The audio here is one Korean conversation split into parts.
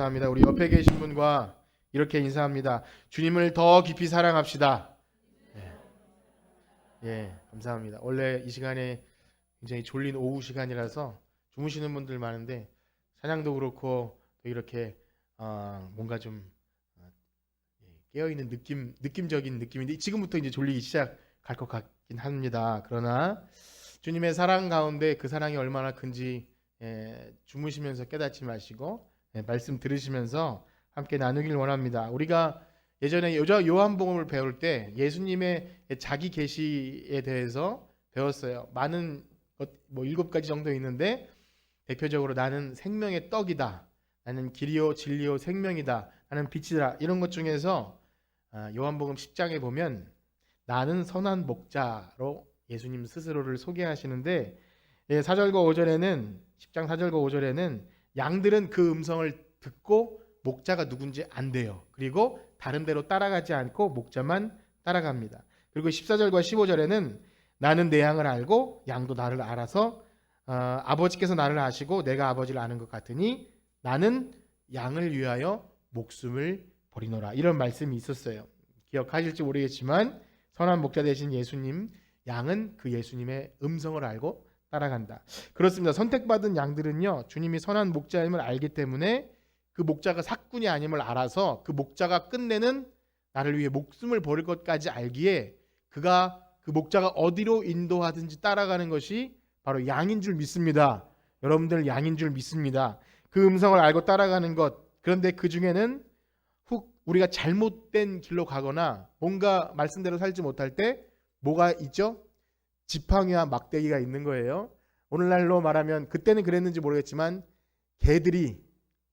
감사합니다. 우리 옆에 계신 분과 이렇게 인사합니다. 주님을 더 깊이 사랑합시다. 감사합니다. 원래 이 시간에 굉장히 졸린 오후 시간이라서 주무시는 분들 많은데 찬양도 그렇고 또 이렇게 뭔가 좀 깨어있는 느낌적인 느낌인데 지금부터 이제 졸리기 시작할 것 같긴 합니다. 그러나 주님의 사랑 가운데 그 사랑이 얼마나 큰지 주무시면서 깨닫지 마시고 말씀 들으시면서 함께 나누길 원합니다. 우리가 예전에 요한복음을 배울 때 예수님의 자기 계시에 대해서 배웠어요. 많은 것, 7가지 정도 있는데 대표적으로 나는 생명의 떡이다, 나는 길이요 진리요 생명이다, 나는 빛이다, 이런 것 중에서 요한복음 10장에 보면 나는 선한 목자로 예수님 스스로를 소개하시는데 4절과 5절에는 10장 4절과 5절에는 양들은 그 음성을 듣고 목자가 누군지 안돼요. 그리고 다른 데로 따라가지 않고 목자만 따라갑니다. 그리고 14절과 15절에는 나는 내 양을 알고 양도 나를 알아서 아버지께서 나를 아시고 내가 아버지를 아는 것 같으니 나는 양을 위하여 목숨을 버리노라, 이런 말씀이 있었어요. 기억하실지 모르겠지만 선한 목자 되신 예수님, 양은 그 예수님의 음성을 알고 따라간다. 그렇습니다. 선택받은 양들은요, 주님이 선한 목자임을 알기 때문에 그 목자가 삭군이 아님을 알아서 그 목자가 끝내는 나를 위해 목숨을 버릴 것까지 알기에 그 목자가 어디로 인도하든지 따라가는 것이 바로 양인 줄 믿습니다. 여러분들 양인 줄 믿습니다. 그 음성을 알고 따라가는 것. 그런데 그 중에는 우리가 잘못된 길로 가거나 뭔가 말씀대로 살지 못할 때 뭐가 있죠? 지팡이와 막대기가 있는 거예요. 오늘날로 말하면 그때는 그랬는지 모르겠지만 개들이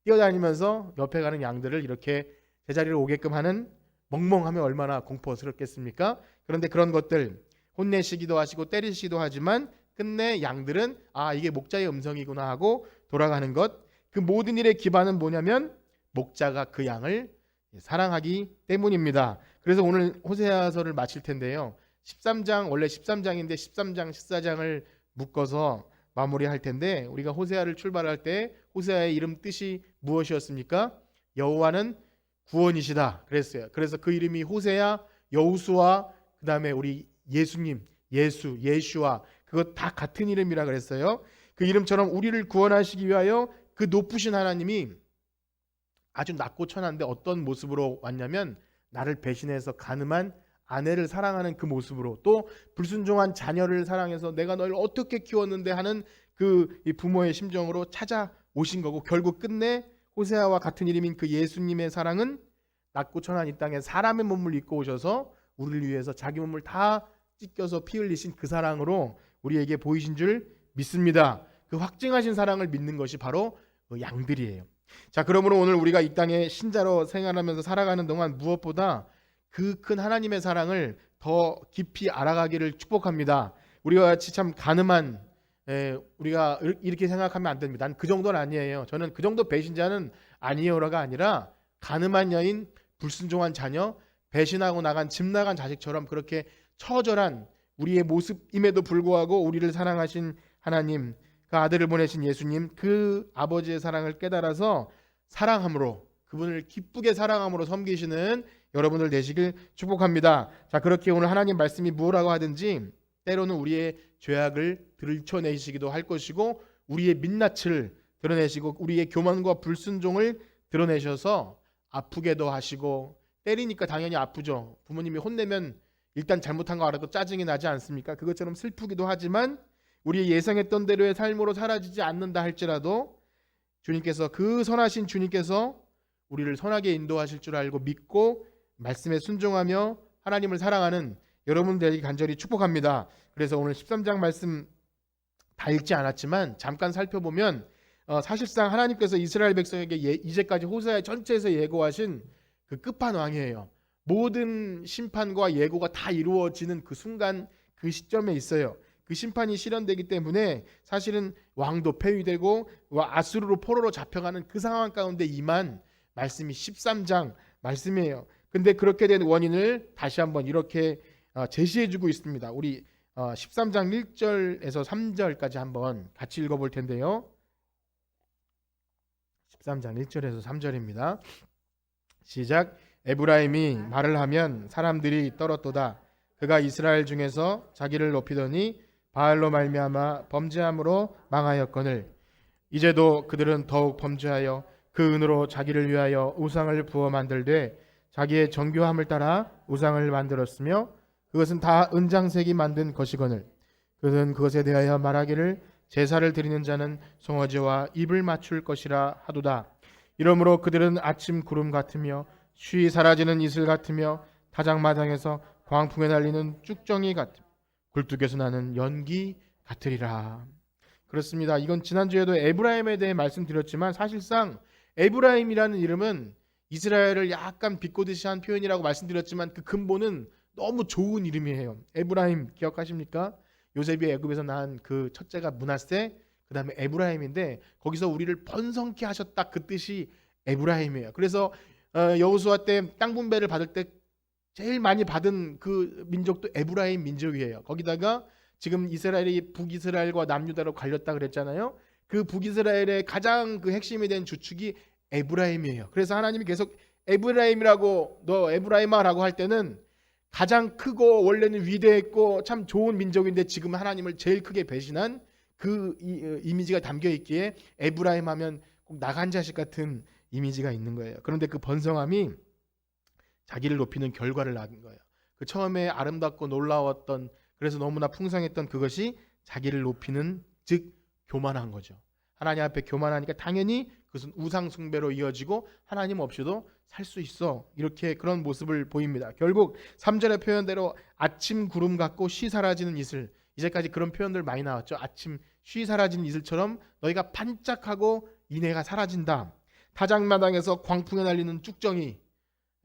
뛰어다니면서 옆에 가는 양들을 이렇게 제자리로 오게끔 하는, 멍멍하면 얼마나 공포스럽겠습니까? 그런데 그런 것들 혼내시기도 하시고 때리시기도 하지만 끝내 양들은 이게 목자의 음성이구나 하고 돌아가는 것. 그 모든 일의 기반은 뭐냐면 목자가 그 양을 사랑하기 때문입니다. 그래서 오늘 호세아서를 마칠 텐데요. 13장, 원래 13장인데 13장, 14장을 묶어서 마무리할 텐데 우리가 호세아를 출발할 때 호세아의 이름 뜻이 무엇이었습니까? 여호와는 구원이시다 그랬어요. 그래서 그 이름이 호세아, 여호수아, 그 다음에 우리 예수님, 예슈아, 그거 다 같은 이름이라 그랬어요. 그 이름처럼 우리를 구원하시기 위하여 그 높으신 하나님이 아주 낮고 천한데 어떤 모습으로 왔냐면 나를 배신해서 가늠한 아내를 사랑하는 그 모습으로, 또 불순종한 자녀를 사랑해서 내가 너를 어떻게 키웠는데 하는 그 부모의 심정으로 찾아오신 거고, 결국 끝내 호세아와 같은 이름인 그 예수님의 사랑은 낮고 천한 이 땅에 사람의 몸을 입고 오셔서 우리를 위해서 자기 몸을 다 찢겨서 피 흘리신 그 사랑으로 우리에게 보이신 줄 믿습니다. 그 확증하신 사랑을 믿는 것이 바로 양들이에요. 자, 그러므로 오늘 우리가 이 땅에 신자로 생활하면서 살아가는 동안 무엇보다 그 큰 하나님의 사랑을 더 깊이 알아가기를 축복합니다. 우리와 같이 참 가늠한, 우리가 이렇게 생각하면 안 됩니다. 난 그 정도는 아니에요, 저는 그 정도 배신자는 아니에요라가 아니라 가늠한 여인, 불순종한 자녀, 배신하고 나간 집 나간 자식처럼 그렇게 처절한 우리의 모습임에도 불구하고 우리를 사랑하신 하나님, 그 아들을 보내신 예수님, 그 아버지의 사랑을 깨달아서 사랑함으로, 그분을 기쁘게 사랑함으로 섬기시는 여러분들 되시길 축복합니다. 자, 그렇게 오늘 하나님 말씀이 무엇라고 하든지 때로는 우리의 죄악을 들춰내시기도 할 것이고 우리의 민낯을 드러내시고 우리의 교만과 불순종을 드러내셔서 아프게도 하시고, 때리니까 당연히 아프죠. 부모님이 혼내면 일단 잘못한 거 알아도 짜증이 나지 않습니까? 그것처럼 슬프기도 하지만 우리 예상했던 대로의 삶으로 사라지지 않는다 할지라도 주님께서, 그 선하신 주님께서 우리를 선하게 인도하실 줄 알고 믿고 말씀에 순종하며 하나님을 사랑하는 여러분들에게 간절히 축복합니다. 그래서 오늘 13장 말씀 다 읽지 않았지만 잠깐 살펴보면 사실상 하나님께서 이스라엘 백성에게 이제까지 호세아 전체에서 예고하신 그 끝판왕이에요. 모든 심판과 예고가 다 이루어지는 그 순간, 그 시점에 있어요. 그 심판이 실현되기 때문에 사실은 왕도 폐위되고 아수르로 포로로 잡혀가는 그 상황 가운데 임한 말씀이 13장 말씀이에요. 근데 그렇게 된 원인을 다시 한번 이렇게 제시해주고 있습니다. 우리 13장 1절에서 3절까지 한번 같이 읽어볼 텐데요. 13장 1절에서 3절입니다. 시작. 에브라임이 말을 하면 사람들이 떨었도다. 그가 이스라엘 중에서 자기를 높이더니 바알로 말미암아 범죄함으로 망하였거늘 이제도 그들은 더욱 범죄하여 그 은으로 자기를 위하여 우상을 부어 만들되 자기의 정교함을 따라 우상을 만들었으며 그것은 다 은장색이 만든 것이거늘 그는 그것에 대하여 말하기를 제사를 드리는 자는 송아지와 입을 맞출 것이라 하도다. 이러므로 그들은 아침 구름 같으며 쉬 사라지는 이슬 같으며 타작마당에서 광풍에 날리는 쭉정이 같으며 굴뚝에서 나는 연기 같으리라. 그렇습니다. 이건 지난주에도 에브라임에 대해 말씀드렸지만 사실상 에브라임이라는 이름은 이스라엘을 약간 비꼬듯이 한 표현이라고 말씀드렸지만 그 근본은 너무 좋은 이름이에요. 에브라임 기억하십니까? 요셉이 애굽에서 낳은 그 첫째가 므낫세, 그 다음에 에브라임인데 거기서 우리를 번성케 하셨다 그 뜻이 에브라임이에요. 그래서 여호수아 때 땅 분배를 받을 때 제일 많이 받은 그 민족도 에브라임 민족이에요. 거기다가 지금 이스라엘이 북이스라엘과 남유다로 갈렸다 그랬잖아요. 그 북이스라엘의 가장 그 핵심이 된 주축이 에브라임이에요. 그래서 하나님이 계속 에브라임이라고 너 에브라임아라고 할 때는 가장 크고 원래는 위대했고 참 좋은 민족인데 지금 하나님을 제일 크게 배신한 그 이미지가 담겨 있기에 에브라임 하면 꼭 나간 자식 같은 이미지가 있는 거예요. 그런데 그 번성함이 자기를 높이는 결과를 낳은 거예요. 그 처음에 아름답고 놀라웠던 그래서 너무나 풍성했던 그것이 자기를 높이는 즉 교만한 거죠. 하나님 앞에 교만하니까 당연히 그것은 우상 숭배로 이어지고 하나님 없이도 살 수 있어. 이렇게 그런 모습을 보입니다. 결국 3절의 표현대로 아침 구름 같고 쉬 사라지는 이슬. 이제까지 그런 표현들 많이 나왔죠. 아침 쉬 사라지는 이슬처럼 너희가 반짝하고 이내가 사라진다. 타작마당에서 광풍에 날리는 쭉정이.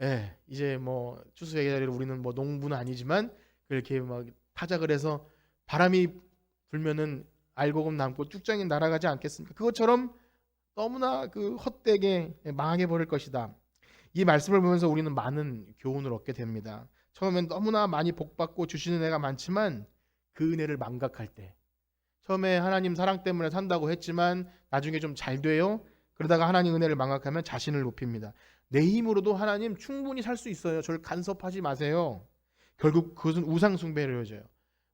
예, 이제 뭐 추수의 계절에 우리는 뭐 농부는 아니지만 그렇게 막 타작을 해서 바람이 불면은 알곡은 남고 쭉정이 날아가지 않겠습니까? 그것처럼 너무나 그 헛되게 망하게 버릴 것이다. 이 말씀을 보면서 우리는 많은 교훈을 얻게 됩니다. 처음엔 너무나 많이 복받고 주시는 애가 많지만 그 은혜를 망각할 때 처음에 하나님 사랑 때문에 산다고 했지만 나중에 좀 잘 돼요. 그러다가 하나님 은혜를 망각하면 자신을 높입니다. 내 힘으로도 하나님 충분히 살 수 있어요. 저를 간섭하지 마세요. 결국 그것은 우상 숭배를 이루어져요.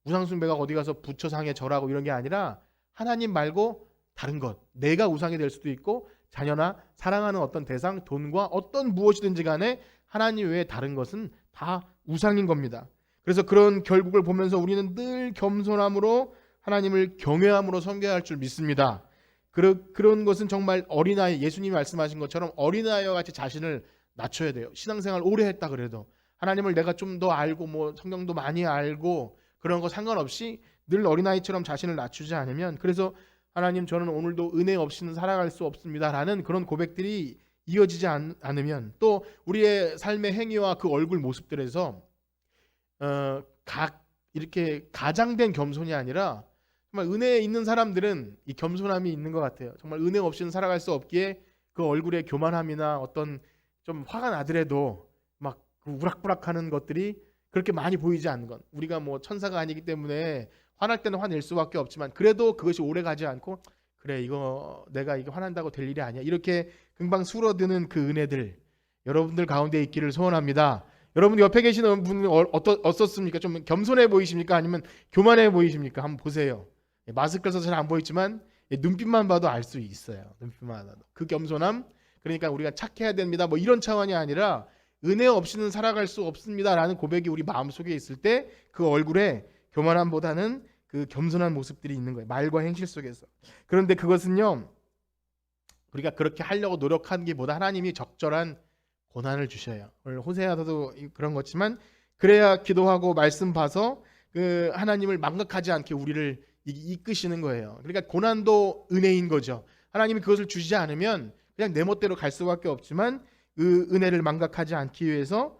우상 숭배가 어디 가서 부처상에 절하고 이런 게 아니라 하나님 말고 다른 것, 내가 우상이 될 수도 있고 자녀나 사랑하는 어떤 대상, 돈과 어떤 무엇이든지 간에 하나님 외에 다른 것은 다 우상인 겁니다. 그래서 그런 결국을 보면서 우리는 늘 겸손함으로 하나님을 경외함으로 섬겨야 할 줄 믿습니다. 그런 것은 정말 어린아이, 예수님이 말씀하신 것처럼 어린아이와 같이 자신을 낮춰야 돼요. 신앙생활 오래 했다 그래도 하나님을 내가 좀 더 알고 뭐 성경도 많이 알고 그런 거 상관없이 늘 어린아이처럼 자신을 낮추지 않으면 그래서 하나님 저는 오늘도 은혜 없이는 살아갈 수 없습니다라는 그런 고백들이 이어지지 않으면 또 우리의 삶의 행위와 그 얼굴 모습들에서 이렇게 가장된 겸손이 아니라 정말 은혜에 있는 사람들은 이 겸손함이 있는 것 같아요. 정말 은혜 없이는 살아갈 수 없기에 그 얼굴에 교만함이나 어떤 좀 화가 나더라도 막 우락부락하는 것들이 그렇게 많이 보이지 않는 것. 우리가 뭐 천사가 아니기 때문에 화날 때는 화낼 수밖에 없지만 그래도 그것이 오래 가지 않고 그래 이거 내가 이게 화난다고 될 일이 아니야. 이렇게 금방 수러드는 그 은혜들 여러분들 가운데 있기를 소원합니다. 여러분 옆에 계시는 분은 어떻습니까? 좀 겸손해 보이십니까? 아니면 교만해 보이십니까? 한번 보세요. 마스크를 써서 잘 안 보이지만 눈빛만 봐도 알 수 있어요. 눈빛만 봐도. 그 겸손함 그러니까 우리가 착해야 됩니다. 뭐 이런 차원이 아니라 은혜 없이는 살아갈 수 없습니다라는 고백이 우리 마음속에 있을 때 그 얼굴에 교만함보다는 그 겸손한 모습들이 있는 거예요. 말과 행실 속에서. 그런데 그것은요. 우리가 그렇게 하려고 노력하는 게 보다 하나님이 적절한 고난을 주셔요. 오늘 호세아서도 그런 거지만 그래야 기도하고 말씀 봐서 그 하나님을 망각하지 않게 우리를 이끄시는 거예요. 그러니까 고난도 은혜인 거죠. 하나님이 그것을 주시지 않으면 그냥 내 멋대로 갈 수밖에 없지만 그 은혜를 망각하지 않기 위해서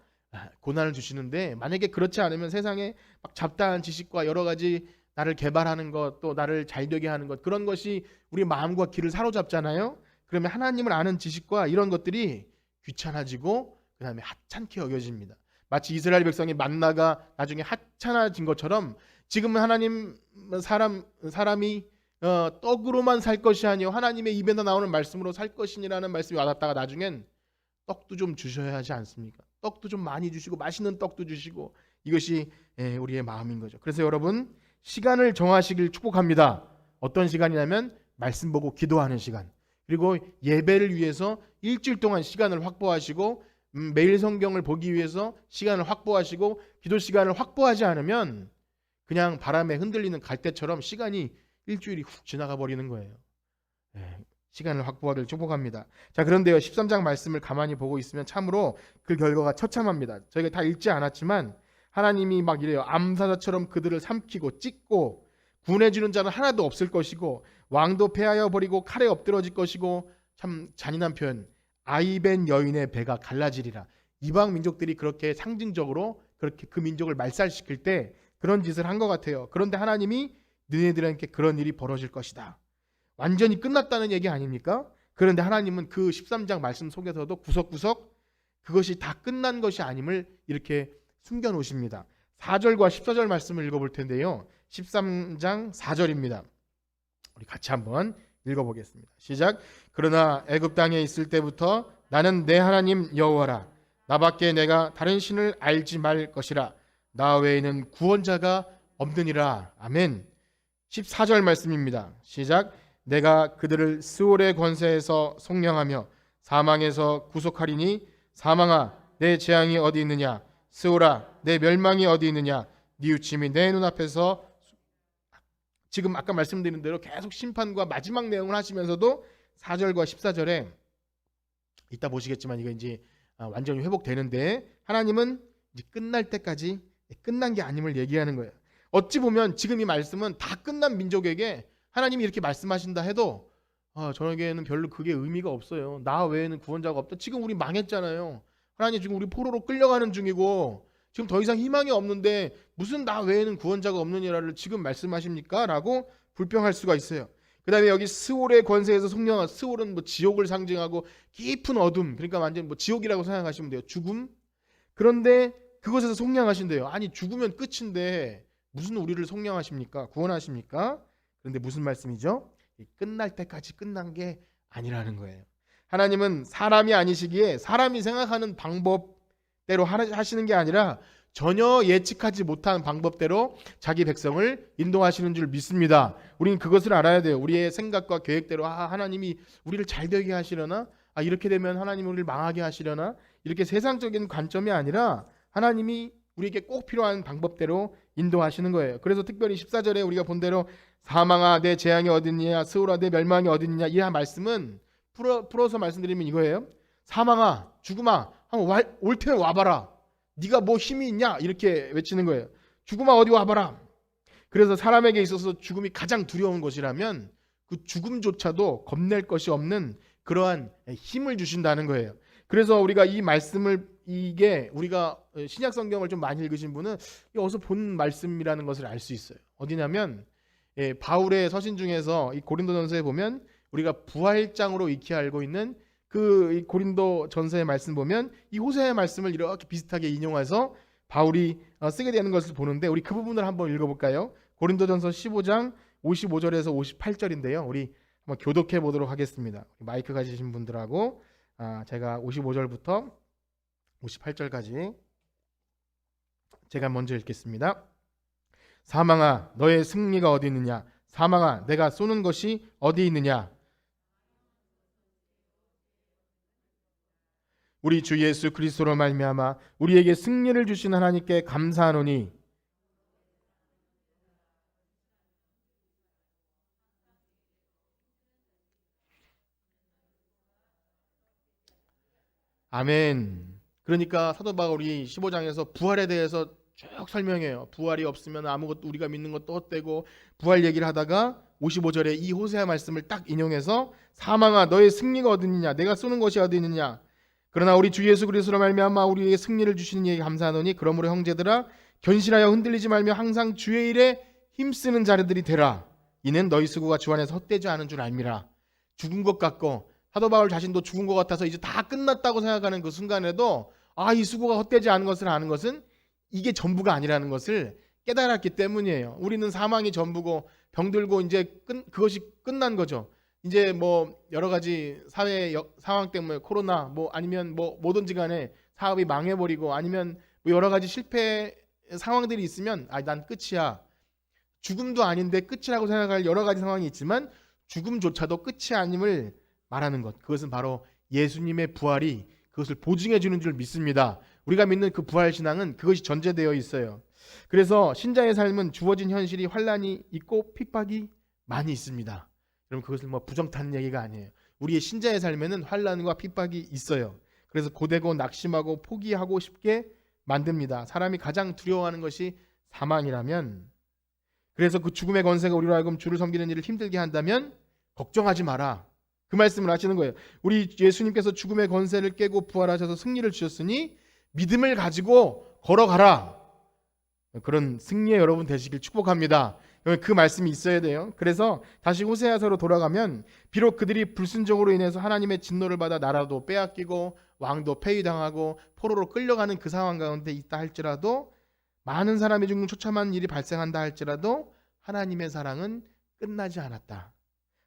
고난을 주시는데 만약에 그렇지 않으면 세상에 막 잡다한 지식과 여러 가지 나를 개발하는 것 또 나를 잘되게 하는 것 그런 것이 우리 마음과 귀를 사로잡잖아요. 그러면 하나님을 아는 지식과 이런 것들이 귀찮아지고 그 다음에 하찮게 여겨집니다. 마치 이스라엘 백성이 만나가 나중에 하찮아진 것처럼 지금은 하나님 사람이 떡으로만 살 것이 아니요 하나님의 입에서 나오는 말씀으로 살 것이니라는 말씀이 와닿다가 나중엔 떡도 좀 주셔야 하지 않습니까? 떡도 좀 많이 주시고 맛있는 떡도 주시고 이것이 우리의 마음인 거죠. 그래서 여러분 시간을 정하시길 축복합니다. 어떤 시간이냐면 말씀 보고 기도하는 시간, 그리고 예배를 위해서 일주일 동안 시간을 확보하시고 매일 성경을 보기 위해서 시간을 확보하시고 기도 시간을 확보하지 않으면 그냥 바람에 흔들리는 갈대처럼 시간이 일주일이 훅 지나가 버리는 거예요. 시간을 확보하길 축복합니다. 자, 그런데요 13장 말씀을 가만히 보고 있으면 참으로 그 결과가 처참합니다. 저희가 다 읽지 않았지만 하나님이 막 이래요. 암사자처럼 그들을 삼키고 찢고 구원해주는 자는 하나도 없을 것이고 왕도 패하여 버리고 칼에 엎드러질 것이고, 참 잔인한 표현, 아이벤 여인의 배가 갈라지리라. 이방 민족들이 그렇게 상징적으로 그렇게 그 민족을 말살시킬 때 그런 짓을 한 것 같아요. 그런데 하나님이 너네들에게 그런 일이 벌어질 것이다, 완전히 끝났다는 얘기 아닙니까? 그런데 하나님은 그 13장 말씀 속에서도 구석구석 그것이 다 끝난 것이 아님을 이렇게 숨겨놓으십니다. 4절과 14절 말씀을 읽어볼 텐데요 13장 4절입니다. 우리 같이 한번 읽어보겠습니다. 시작. 그러나 애굽 땅에 있을 때부터 나는 내 하나님 여호와라. 나밖에 내가 다른 신을 알지 말 것이라. 나 외에는 구원자가 없느니라. 아멘. 14절 말씀입니다. 시작. 내가 그들을 스올의 권세에서 속량하며 사망에서 구속하리니 사망아 내 재앙이 어디 있느냐, 스올아 내 멸망이 어디 있느냐, 뉘우침이 내 눈앞에서. 지금 아까 말씀드린 대로 계속 심판과 마지막 내용을 하시면서도 4절과 14절에 이따 보시겠지만 이거 이제 완전히 회복되는데 하나님은 이제 끝날 때까지 끝난 게 아님을 얘기하는 거예요. 어찌 보면 지금 이 말씀은 다 끝난 민족에게 하나님이 이렇게 말씀하신다 해도 저에게는 별로 그게 의미가 없어요. 나 외에는 구원자가 없다. 지금 우리 망했잖아요. 하나님 지금 우리 포로로 끌려가는 중이고 지금 더 이상 희망이 없는데 무슨 나 외에는 구원자가 없느니라를 지금 말씀하십니까? 라고 불평할 수가 있어요. 그 다음에 여기 스올의 권세에서 속량한, 스올은 뭐 지옥을 상징하고 깊은 어둠, 그러니까 완전 뭐 지옥이라고 생각하시면 돼요. 죽음. 그런데 그것에서 속량하신대요. 아니 죽으면 끝인데 무슨 우리를 속량하십니까? 구원하십니까? 그런데 무슨 말씀이죠? 끝날 때까지 끝난 게 아니라는 거예요. 하나님은 사람이 아니시기에 사람이 생각하는 방법대로 하시는 게 아니라 전혀 예측하지 못한 방법대로 자기 백성을 인도하시는 줄 믿습니다. 우리는 그것을 알아야 돼요. 우리의 생각과 계획대로 하나님이 우리를 잘 되게 하시려나? 이렇게 되면 하나님이 우리를 망하게 하시려나? 이렇게 세상적인 관점이 아니라 하나님이 우리에게 꼭 필요한 방법대로 인도하시는 거예요. 그래서 특별히 14절에 우리가 본 대로 사망아 내 재앙이 어디느냐, 스올아 내 멸망이 어디느냐, 이 말씀은 풀어서 말씀드리면 이거예요. 사망아, 죽음아, 한번 올 테면 와봐라. 네가 뭐 힘이 있냐? 이렇게 외치는 거예요. 죽음아 어디 와봐라. 그래서 사람에게 있어서 죽음이 가장 두려운 것이라면 그 죽음조차도 겁낼 것이 없는 그러한 힘을 주신다는 거예요. 그래서 우리가 이 말씀을, 이게 우리가 신약 성경을 좀 많이 읽으신 분은 어디서 본 말씀이라는 것을 알 수 있어요. 어디냐면 바울의 서신 중에서 이 고린도전서에 보면 우리가 부활장으로 익히 알고 있는 그 고린도 전서의 말씀 보면 이 호세의 말씀을 이렇게 비슷하게 인용해서 바울이 쓰게 되는 것을 보는데 우리 그 부분을 한번 읽어볼까요? 고린도전서 15장 55절에서 58절인데요. 우리 한번 교독해 보도록 하겠습니다. 마이크 가지신 분들하고 제가 55절부터 58절까지 제가 먼저 읽겠습니다. 사망아 너의 승리가 어디 있느냐, 사망아 내가 쏘는 것이 어디 있느냐. 우리 주 예수 그리스도로 말미암아 우리에게 승리를 주신 하나님께 감사하노니 아멘. 그러니까 사도 바울이 15장에서 부활에 대해서 쭉 설명해요. 부활이 없으면 아무것도 우리가 믿는 것도 헛되고, 부활 얘기를 하다가 55절에 이 호세아 말씀을 딱 인용해서 사망아 너의 승리가 어디 있느냐, 내가 쏘는 것이 어디 있느냐. 그러나 우리 주 예수 그리스도로 말미암아 우리에게 승리를 주시는 이에게 감사하노니 그러므로 형제들아 견실하여 흔들리지 말며 항상 주의 일에 힘쓰는 자들이 되라. 이는 너희 수고가 주 안에서 헛되지 않은 줄 알미라. 죽은 것 같고 사도 바울 자신도 죽은 것 같아서 이제 다 끝났다고 생각하는 그 순간에도 이 수고가 헛되지 않은 것을 아는 것은 이게 전부가 아니라는 것을 깨달았기 때문이에요. 우리는 사망이 전부고 병들고 이제 그것이 끝난 거죠. 이제 뭐 여러 가지 사회 상황 때문에 코로나 뭐 아니면 뭐 뭐든지 간에 사업이 망해버리고 아니면 뭐 여러 가지 실패 상황들이 있으면 난 끝이야. 죽음도 아닌데 끝이라고 생각할 여러 가지 상황이 있지만 죽음조차도 끝이 아님을 말하는 것. 그것은 바로 예수님의 부활이 그것을 보증해 주는 줄 믿습니다. 우리가 믿는 그 부활 신앙은 그것이 전제되어 있어요. 그래서 신자의 삶은 주어진 현실이 환란이 있고 핍박이 많이 있습니다. 여러분 그것을 뭐 부정타는 얘기가 아니에요. 우리의 신자의 삶에는 환란과 핍박이 있어요. 그래서 고되고 낙심하고 포기하고 싶게 만듭니다. 사람이 가장 두려워하는 것이 사망이라면, 그래서 그 죽음의 권세가 우리로 하여금 주를 섬기는 일을 힘들게 한다면 걱정하지 마라. 그 말씀을 하시는 거예요. 우리 예수님께서 죽음의 권세를 깨고 부활하셔서 승리를 주셨으니 믿음을 가지고 걸어가라. 그런 승리의 여러분 되시길 축복합니다. 그 말씀이 있어야 돼요. 그래서 다시 호세아서로 돌아가면 비록 그들이 불순종으로 인해서 하나님의 진노를 받아 나라도 빼앗기고 왕도 폐위당하고 포로로 끌려가는 그 상황 가운데 있다 할지라도, 많은 사람이 죽는 처참한 일이 발생한다 할지라도 하나님의 사랑은 끝나지 않았다.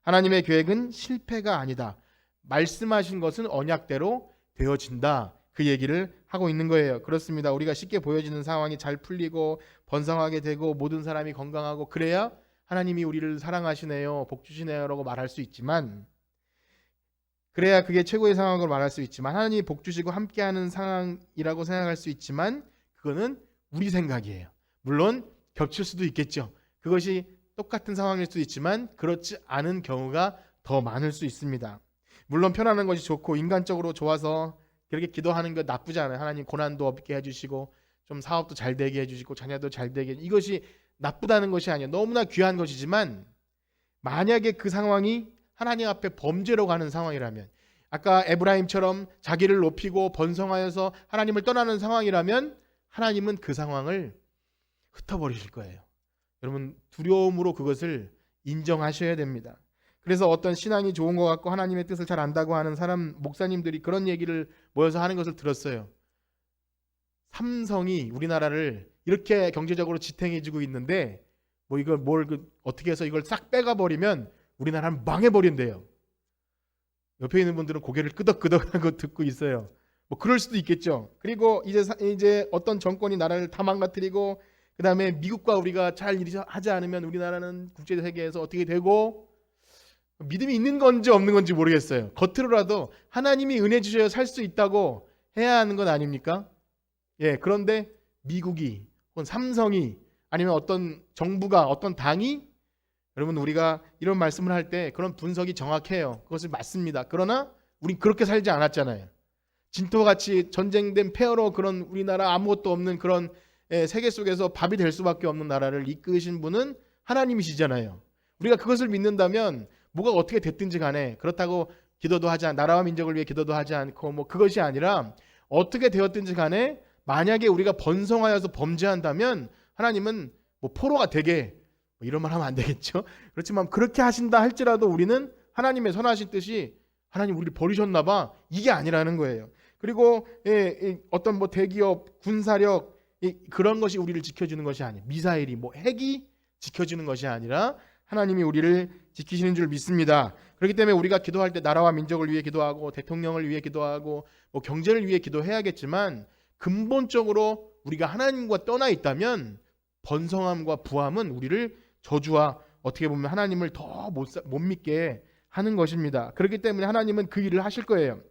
하나님의 계획은 실패가 아니다. 말씀하신 것은 언약대로 되어진다. 그 얘기를 하고 있는 거예요. 그렇습니다. 우리가 쉽게 보여지는 상황이 잘 풀리고 번성하게 되고 모든 사람이 건강하고 그래야 하나님이 우리를 사랑하시네요, 복 주시네요 라고 말할 수 있지만, 그래야 그게 최고의 상황으로 말할 수 있지만, 하나님이 복 주시고 함께하는 상황이라고 생각할 수 있지만 그거는 우리 생각이에요. 물론 겹칠 수도 있겠죠. 그것이 똑같은 상황일 수도 있지만 그렇지 않은 경우가 더 많을 수 있습니다. 물론 편안한 것이 좋고 인간적으로 좋아서 그렇게 기도하는 것 나쁘지 않아요. 하나님 고난도 없게 해주시고 좀 사업도 잘 되게 해주시고 자녀도 잘 되게, 이것이 나쁘다는 것이 아니에요. 너무나 귀한 것이지만 만약에 그 상황이 하나님 앞에 범죄로 가는 상황이라면, 아까 에브라임처럼 자기를 높이고 번성하여서 하나님을 떠나는 상황이라면 하나님은 그 상황을 흩어버리실 거예요. 여러분 두려움으로 그것을 인정하셔야 됩니다. 그래서 어떤 신앙이 좋은 것 같고 하나님의 뜻을 잘 안다고 하는 사람, 목사님들이 그런 얘기를 모여서 하는 것을 들었어요. 삼성이 우리나라를 이렇게 경제적으로 지탱해주고 있는데 뭐 이걸 어떻게 해서 이걸 싹 빼가버리면 우리나라는 망해버린대요. 옆에 있는 분들은 고개를 끄덕끄덕하고 듣고 있어요. 뭐 그럴 수도 있겠죠. 그리고 이제 어떤 정권이 나라를 다 망가뜨리고 그 다음에 미국과 우리가 잘 하지 않으면 우리나라는 국제 세계에서 어떻게 되고, 믿음이 있는 건지 없는 건지 모르겠어요. 겉으로라도 하나님이 은혜 주셔야 살 수 있다고 해야 하는 건 아닙니까? 예, 그런데 미국이 혹은 삼성이 아니면 어떤 정부가 어떤 당이, 여러분 우리가 이런 말씀을 할 때 그런 분석이 정확해요. 그것은 맞습니다. 그러나 우린 그렇게 살지 않았잖아요. 진토같이 전쟁된 폐허로 그런 우리나라 아무것도 없는 그런 세계 속에서 밥이 될 수밖에 없는 나라를 이끄신 분은 하나님이시잖아요. 우리가 그것을 믿는다면 뭐가 어떻게 됐든지 간에, 그렇다고 기도도 하지 않고 나라와 민족을 위해 기도도 하지 않고 뭐 그것이 아니라 어떻게 되었든지 간에 만약에 우리가 번성하여서 범죄한다면 하나님은 뭐 포로가 되게, 뭐 이런 말 하면 안 되겠죠. 그렇지만 그렇게 하신다 할지라도 우리는 하나님의 선하신 뜻이 하나님 우리를 버리셨나 봐, 이게 아니라는 거예요. 그리고 어떤 뭐 대기업, 군사력 그런 것이 우리를 지켜주는 것이 아니에요. 미사일이 뭐 핵이 지켜주는 것이 아니라 하나님이 우리를 지키시는 줄 믿습니다. 그렇기 때문에 우리가 기도할 때 나라와 민족을 위해 기도하고 대통령을 위해 기도하고 뭐 경제를 위해 기도해야겠지만, 근본적으로 우리가 하나님과 떠나 있다면 번성함과 부함은 우리를 저주와 어떻게 보면 하나님을 더 못 믿게 하는 것입니다. 그렇기 때문에 하나님은 그 일을 하실 거예요.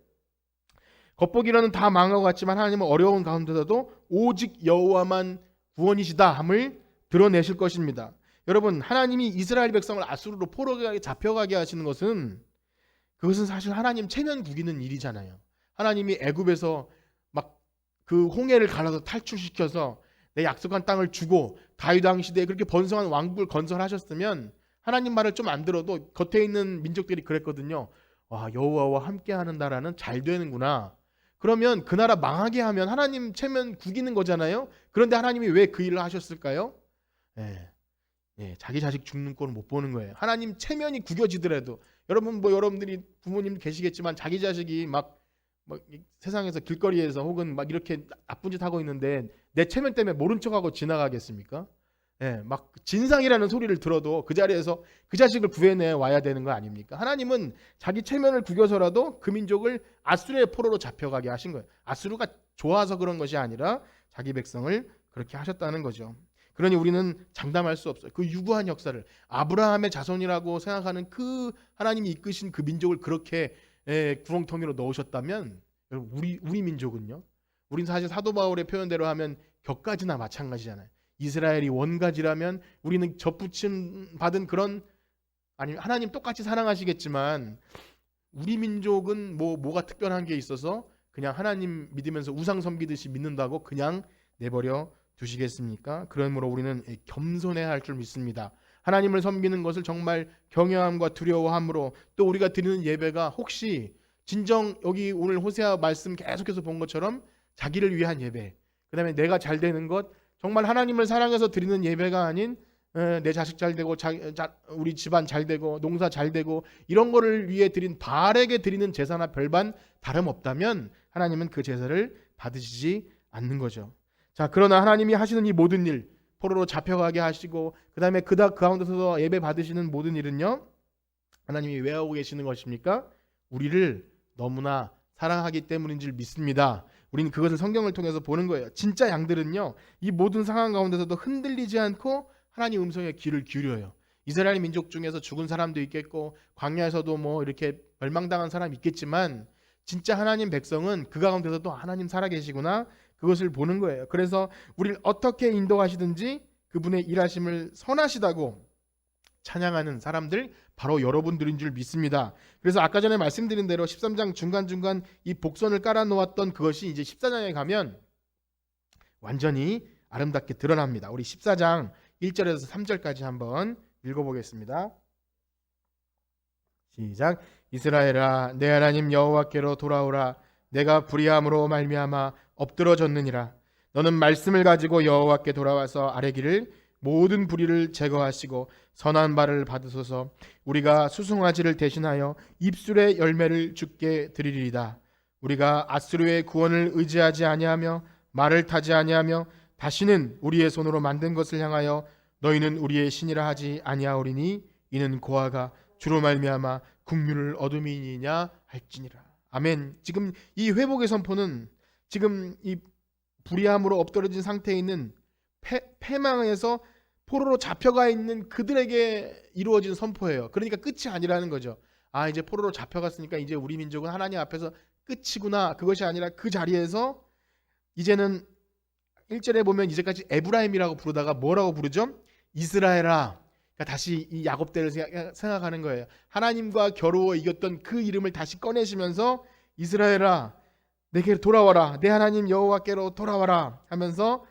겉보기로는 다 망하고 같지만 하나님은 어려운 가운데서도 오직 여호와만 구원이시다 함을 드러내실 것입니다. 여러분 하나님이 이스라엘 백성을 아수르로 포로가 잡혀가게 하시는 것은, 그것은 사실 하나님 체면 구기는 일이잖아요. 하나님이 애굽에서 막 그 홍해를 갈라서 탈출시켜서 내 약속한 땅을 주고 다윗 왕 시대에 그렇게 번성한 왕국을 건설하셨으면 하나님 말을 좀 안 들어도 겉에 있는 민족들이 그랬거든요. 와, 여호와와 함께하는 나라는 잘 되는구나. 그러면 그 나라 망하게 하면 하나님 체면 구기는 거잖아요. 그런데 하나님이 왜 그 일을 하셨을까요? 자기 자식 죽는 꼴을 못 보는 거예요. 하나님 체면이 구겨지더라도, 여러분 뭐 여러분들이 부모님 계시겠지만 자기 자식이 막 세상에서 길거리에서 혹은 막 이렇게 나쁜 짓 하고 있는데 내 체면 때문에 모른 척하고 지나가겠습니까? 막 진상이라는 소리를 들어도 그 자리에서 그 자식을 구해내 와야 되는 거 아닙니까? 하나님은 자기 체면을 구겨서라도 그 민족을 아수르의 포로로 잡혀가게 하신 거예요. 아수르가 좋아서 그런 것이 아니라 자기 백성을 그렇게 하셨다는 거죠. 그러니 우리는 장담할 수 없어요. 그 유구한 역사를 아브라함의 자손이라고 생각하는 그 하나님이 이끄신 그 민족을 그렇게 구렁텅이로 넣으셨다면 우리 민족은요? 우린 사실 사도 바울의 표현대로 하면 격가지나 마찬가지잖아요. 이스라엘이 원가지라면 우리는 접붙임 받은 그런, 아니 하나님 똑같이 사랑하시겠지만 우리 민족은 뭐가 특별한 게 있어서 그냥 하나님 믿으면서 우상 섬기듯이 믿는다고 그냥 내버려 두시겠습니까? 그러므로 우리는 겸손해야 할 줄 믿습니다. 하나님을 섬기는 것을 정말 경외함과 두려워함으로, 또 우리가 드리는 예배가 혹시 진정 여기 오늘 호세아 말씀 계속해서 본 것처럼 자기를 위한 예배, 그 다음에 내가 잘 되는 것, 정말 하나님을 사랑해서 드리는 예배가 아닌 내 자식 잘 되고 우리 집안 잘 되고 농사 잘 되고 이런 거를 위해 드린 바알에게 드리는 제사나 별반 다름없다면 하나님은 그 제사를 받으시지 않는 거죠. 자, 그러나 하나님이 하시는 이 모든 일, 포로로 잡혀가게 하시고 그 다음에 그 가운데서 예배 받으시는 모든 일은요, 하나님이 왜 하고 계시는 것입니까? 우리를 너무나 사랑하기 때문인 줄 믿습니다. 우리는 그것을 성경을 통해서 보는 거예요. 진짜 양들은요, 이 모든 상황 가운데서도 흔들리지 않고 하나님 음성에 귀를 기울여요. 이스라엘 민족 중에서 죽은 사람도 있겠고 광야에서도 이렇게 멸망당한 사람이 있겠지만 진짜 하나님 백성은 그 가운데서도 하나님 살아계시구나, 그것을 보는 거예요. 그래서 우리를 어떻게 인도하시든지 그분의 일하심을 선하시다고 찬양하는 사람들, 바로 여러분들인 줄 믿습니다. 그래서 아까 전에 말씀드린 대로 13장 중간중간 이 복선을 깔아놓았던 그것이 이제 14장에 가면 완전히 아름답게 드러납니다. 우리 14장 1절에서 3절까지 한번 읽어보겠습니다. 시작. 이스라엘아, 내 하나님 여호와께로 돌아오라. 내가 불의함으로 말미암아 엎드러졌느니라. 너는 말씀을 가지고 여호와께 돌아와서 아뢰기를, 모든 불의를 제거하시고 선한 바를 받으소서. 우리가 수송아지를 대신하여 입술의 열매를 주께 드리리이다. 우리가 아수르의 구원을 의지하지 아니하며 말을 타지 아니하며 다시는 우리의 손으로 만든 것을 향하여 너희는 우리의 신이라 하지 아니하오리니 이는 고아가 주로 말미암아 국률을 얻음이니냐 할지니라. 아멘. 지금 이 회복의 선포는 지금 이 불의함으로 엎드러진 상태에 있는 패망에서 포로로 잡혀가 있는 그들에게 이루어진 선포예요. 그러니까 끝이 아니라는 거죠. 아, 이제 포로로 잡혀갔으니까 이제 우리 민족은 하나님 앞에서 끝이구나. 그것이 아니라 그 자리에서 이제는 1절에 보면 이제까지 에브라임이라고 부르다가 뭐라고 부르죠? 이스라엘아. 그러니까 다시 이 야곱 때를 생각하는 거예요. 하나님과 겨루어 이겼던 그 이름을 다시 꺼내시면서 이스라엘아, 내게 돌아와라. 내 하나님 여호와께로 돌아와라 하면서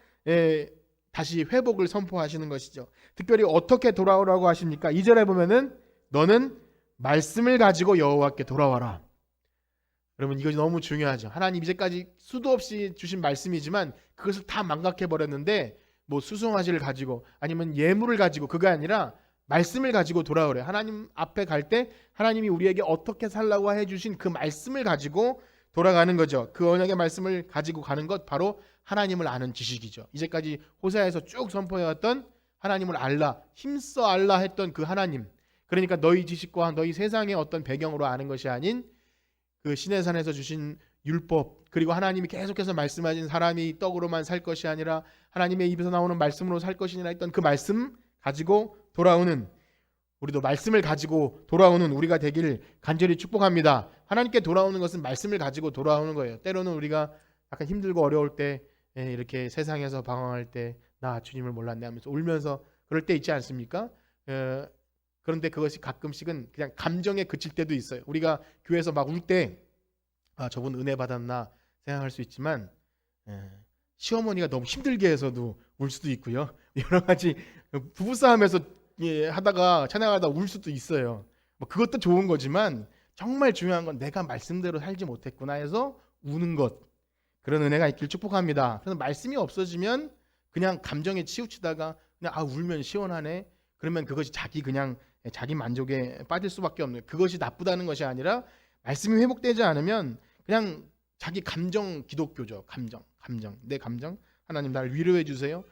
다시 회복을 선포하시는 것이죠. 특별히 어떻게 돌아오라고 하십니까? 2절에 보면은 너는 말씀을 가지고 여호와께 돌아와라. 여러분, 이것이 너무 중요하죠. 하나님 이제까지 수도 없이 주신 말씀이지만 그것을 다 망각해 버렸는데 수송아지를 가지고 아니면 예물을 가지고, 그게 아니라 말씀을 가지고 돌아오래. 하나님 앞에 갈 때 하나님이 우리에게 어떻게 살라고 해주신 그 말씀을 가지고 돌아가는 거죠. 그 언약의 말씀을 가지고 가는 것, 바로 하나님을 아는 지식이죠. 이제까지 호세아에서 쭉 선포해왔던 하나님을 알라, 힘써 알라 했던 그 하나님, 그러니까 너희 지식과 너희 세상의 어떤 배경으로 아는 것이 아닌 그 시내산에서 주신 율법, 그리고 하나님이 계속해서 말씀하신 사람이 떡으로만 살 것이 아니라 하나님의 입에서 나오는 말씀으로 살 것이니라 했던 그 말씀 가지고 돌아오는, 우리도 말씀을 가지고 돌아오는 우리가 되길 간절히 축복합니다. 하나님께 돌아오는 것은 말씀을 가지고 돌아오는 거예요. 때로는 우리가 약간 힘들고 어려울 때, 이렇게 세상에서 방황할 때 나 주님을 몰랐네 하면서 울면서 그럴 때 있지 않습니까? 그런데 그것이 가끔씩은 그냥 감정에 그칠 때도 있어요. 우리가 교회에서 막 울 때 저분 은혜 받았나 생각할 수 있지만 시어머니가 너무 힘들게 해서도 울 수도 있고요. 여러 가지 부부싸움에서 하다가 찬양하다 울 수도 있어요. 그것도 좋은 거지만 정말 중요한 건 내가 말씀대로 살지 못했구나 해서 우는 것, 그런 은혜가 있길 축복합니다. 그래서 말씀이 없어지면 그냥 감정에 치우치다가 그냥 울면 시원하네, 그러면 그것이 자기 만족에 빠질 수밖에 없는, 그것이 나쁘다는 것이 아니라 말씀이 회복되지 않으면 그냥 자기 감정 기독교죠. 감정, 내 감정. 하나님 나를 위로해 주세요.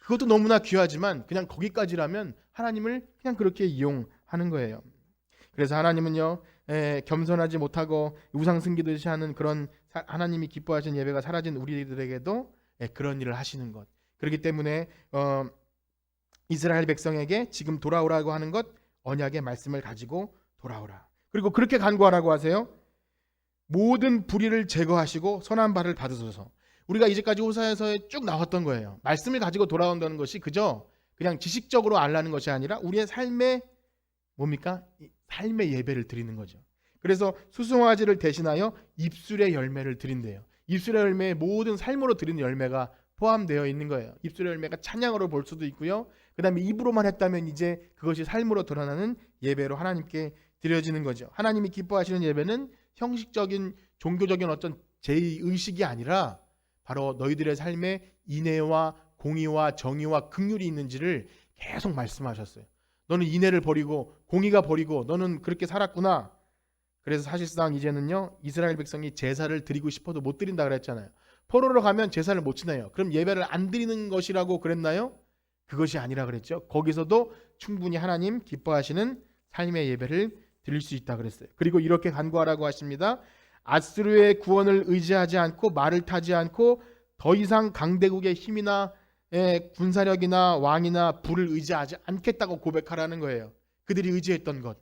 그것도 너무나 귀하지만 그냥 거기까지라면 하나님을 그냥 그렇게 이용하는 거예요. 그래서 하나님은요, 겸손하지 못하고 우상 숨기듯이 하는 그런 하나님이 기뻐하시는 예배가 사라진 우리들에게도 그런 일을 하시는 것. 그렇기 때문에 이스라엘 백성에게 지금 돌아오라고 하는 것, 언약의 말씀을 가지고 돌아오라. 그리고 그렇게 간구하라고 하세요. 모든 불의를 제거하시고 선한 바를 받으소서. 우리가 이제까지 호사에서 쭉 나왔던 거예요. 말씀을 가지고 돌아온다는 것이 그저 그냥 지식적으로 알라는 것이 아니라 우리의 삶의 뭡니까? 삶의 예배를 드리는 거죠. 그래서 수송아지를 대신하여 입술의 열매를 드린대요. 입술의 열매에 모든 삶으로 드리는 열매가 포함되어 있는 거예요. 입술의 열매가 찬양으로 볼 수도 있고요. 그 다음에 입으로만 했다면 이제 그것이 삶으로 드러나는 예배로 하나님께 드려지는 거죠. 하나님이 기뻐하시는 예배는 형식적인 종교적인 어떤 제의식이 아니라 바로 너희들의 삶에 인애와 공의와 정의와 긍휼이 있는지를 계속 말씀하셨어요. 너는 인애를 버리고 공의가 버리고 너는 그렇게 살았구나. 그래서 사실상 이제는요, 이스라엘 백성이 제사를 드리고 싶어도 못 드린다 그랬잖아요. 포로로 가면 제사를 못 지내요. 그럼 예배를 안 드리는 것이라고 그랬나요? 그것이 아니라 그랬죠. 거기서도 충분히 하나님 기뻐하시는 삶의 예배를 드릴 수 있다 그랬어요. 그리고 이렇게 간구하라고 하십니다. 아스루의 구원을 의지하지 않고 말을 타지 않고 더 이상 강대국의 힘이나 군사력이나 왕이나 부를 의지하지 않겠다고 고백하라는 거예요. 그들이 의지했던 것.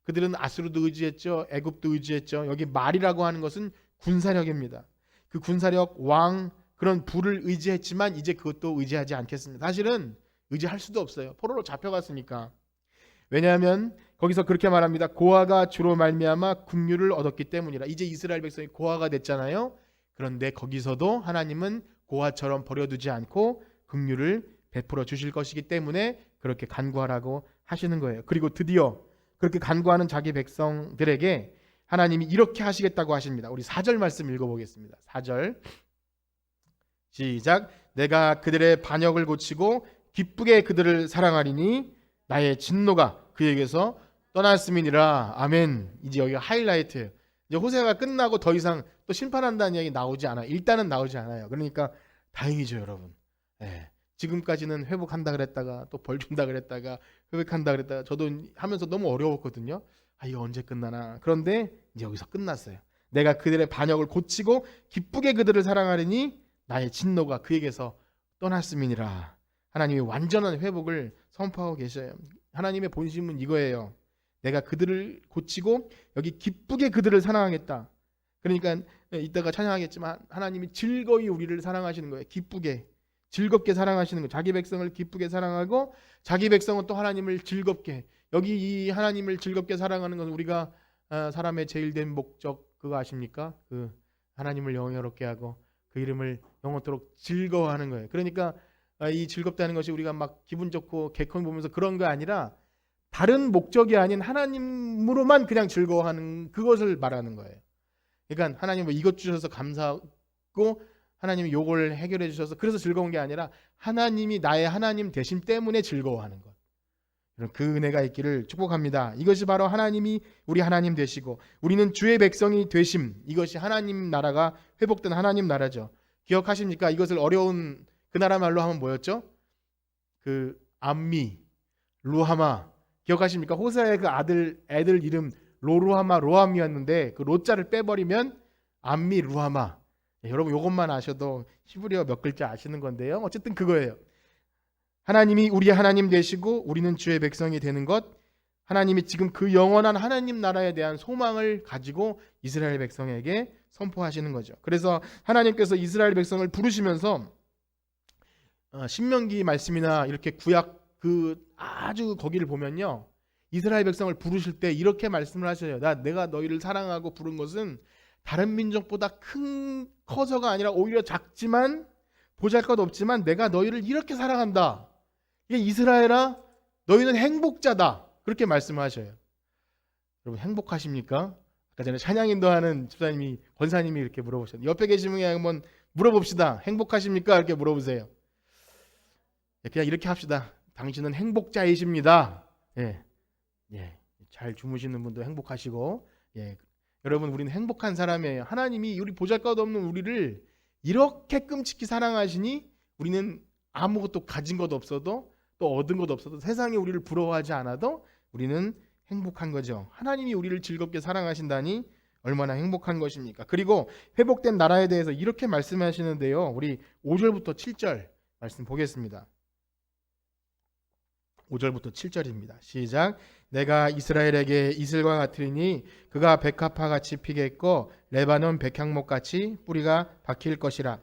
그들은 아스루도 의지했죠. 애굽도 의지했죠. 여기 말이라고 하는 것은 군사력입니다. 그 군사력, 왕, 그런 부를 의지했지만 이제 그것도 의지하지 않겠습니다. 사실은 의지할 수도 없어요. 포로로 잡혀갔으니까. 왜냐하면 거기서 그렇게 말합니다. 고아가 주로 말미암아 긍휼을 얻었기 때문이라. 이제 이스라엘 백성이 고아가 됐잖아요. 그런데 거기서도 하나님은 고아처럼 버려두지 않고 긍휼을 베풀어 주실 것이기 때문에 그렇게 간구하라고 하시는 거예요. 그리고 드디어 그렇게 간구하는 자기 백성들에게 하나님이 이렇게 하시겠다고 하십니다. 우리 4절 말씀 읽어보겠습니다. 4절 시작. 내가 그들의 반역을 고치고 기쁘게 그들을 사랑하리니 나의 진노가 그에게서 떠났음이니라. 아멘. 이제 여기가 하이라이트예요. 이제 호세아가 끝나고 더 이상 또 심판한다는 이야기 나오지 않아요. 일단은 나오지 않아요. 그러니까 다행이죠, 여러분. 지금까지는 회복한다 그랬다가 또 벌 준다 그랬다가 회복한다 그랬다가 저도 하면서 너무 어려웠거든요. 이거 언제 끝나나. 그런데 이제 여기서 끝났어요. 내가 그들의 반역을 고치고 기쁘게 그들을 사랑하리니 나의 진노가 그에게서 떠났음이니라. 하나님이 완전한 회복을 선포하고 계셔요. 하나님의 본심은 이거예요. 내가 그들을 고치고 여기 기쁘게 그들을 사랑하겠다. 그러니까 이따가 찬양하겠지만 하나님이 즐거이 우리를 사랑하시는 거예요. 기쁘게 즐겁게 사랑하시는 거예요. 자기 백성을 기쁘게 사랑하고 자기 백성은 또 하나님을 즐겁게. 여기 이 하나님을 즐겁게 사랑하는 것은 우리가 사람의 제일된 목적 그거 아십니까? 그 하나님을 영예롭게 하고 그 이름을 영원토록 즐거워하는 거예요. 그러니까 이 즐겁다는 것이 우리가 막 기분 좋고 개콘 보면서 그런 거 아니라 다른 목적이 아닌 하나님으로만 그냥 즐거워하는 그것을 말하는 거예요. 그러니까 하나님 뭐 이것 주셔서 감사하고 하나님이 요걸 해결해 주셔서 그래서 즐거운 게 아니라 하나님이 나의 하나님 되심 때문에 즐거워하는 것. 그 은혜가 있기를 축복합니다. 이것이 바로 하나님이 우리 하나님 되시고 우리는 주의 백성이 되심. 이것이 하나님 나라가 회복된 하나님 나라죠. 기억하십니까? 이것을 어려운 그 나라 말로 하면 뭐였죠? 그 암미, 루하마. 기억하십니까? 호세아의 그 애들 이름 로루하마, 로함이었는데 그 로자를 빼버리면 암미, 루하마. 여러분 이것만 아셔도 히브리어 몇 글자 아시는 건데요. 어쨌든 그거예요. 하나님이 우리 하나님 되시고 우리는 주의 백성이 되는 것. 하나님이 지금 그 영원한 하나님 나라에 대한 소망을 가지고 이스라엘 백성에게 선포하시는 거죠. 그래서 하나님께서 이스라엘 백성을 부르시면서 신명기 말씀이나 이렇게 구약 그 아주 거기를 보면요. 이스라엘 백성을 부르실 때 이렇게 말씀을 하셔요. 내가 너희를 사랑하고 부른 것은 다른 민족보다 커서가 아니라 오히려 작지만 보잘것없지만 내가 너희를 이렇게 사랑한다. 이게 이스라엘아 너희는 행복자다. 그렇게 말씀하셔요. 여러분 행복하십니까? 아까 전에 찬양 인도하는 집사님이 권사님이 이렇게 물어보셨어요. 옆에 계신 분이 한번 물어봅시다. 행복하십니까? 이렇게 물어보세요. 그냥 이렇게 합시다. 당신은 행복자이십니다. 잘 주무시는 분도 행복하시고 여러분 우리는 행복한 사람이에요. 하나님이 우리 보잘것없는 우리를 이렇게 끔찍히 사랑하시니 우리는 아무것도 가진 것 없어도 또 얻은 것 없어도 세상이 우리를 부러워하지 않아도 우리는 행복한 거죠. 하나님이 우리를 즐겁게 사랑하신다니 얼마나 행복한 것입니까? 그리고 회복된 나라에 대해서 이렇게 말씀하시는데요. 우리 5절부터 7절 말씀 보겠습니다. 5절부터 7절입니다. 시작. 내가 이스라엘에게 이슬과 같으리니 그가 백합화 같이 피겠고 레바논 백향목 같이 뿌리가 박힐 것이라.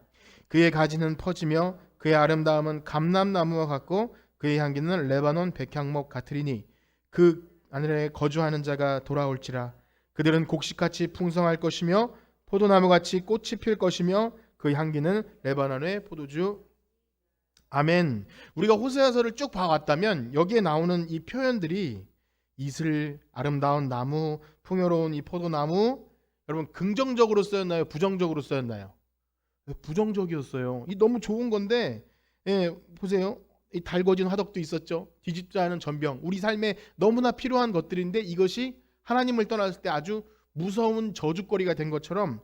그의 가지는 퍼지며 그의 아름다움은 감람나무와 같고 그의 향기는 레바논 백향목 같으리니 그 하늘에 거주하는 자가 돌아올지라. 그들은 곡식같이 풍성할 것이며 포도나무같이 꽃이 필 것이며 그 향기는 레바논의 포도주. 아멘. 우리가 호세아서를 쭉 봐왔다면 여기에 나오는 이 표현들이 이슬, 아름다운 나무, 풍요로운 이 포도나무, 여러분 긍정적으로 쓰였나요? 부정적으로 쓰였나요? 부정적이었어요. 이 너무 좋은 건데, 보세요. 이 달궈진 화덕도 있었죠. 뒤집지 않은 전병. 우리 삶에 너무나 필요한 것들인데 이것이 하나님을 떠났을 때 아주 무서운 저주거리가 된 것처럼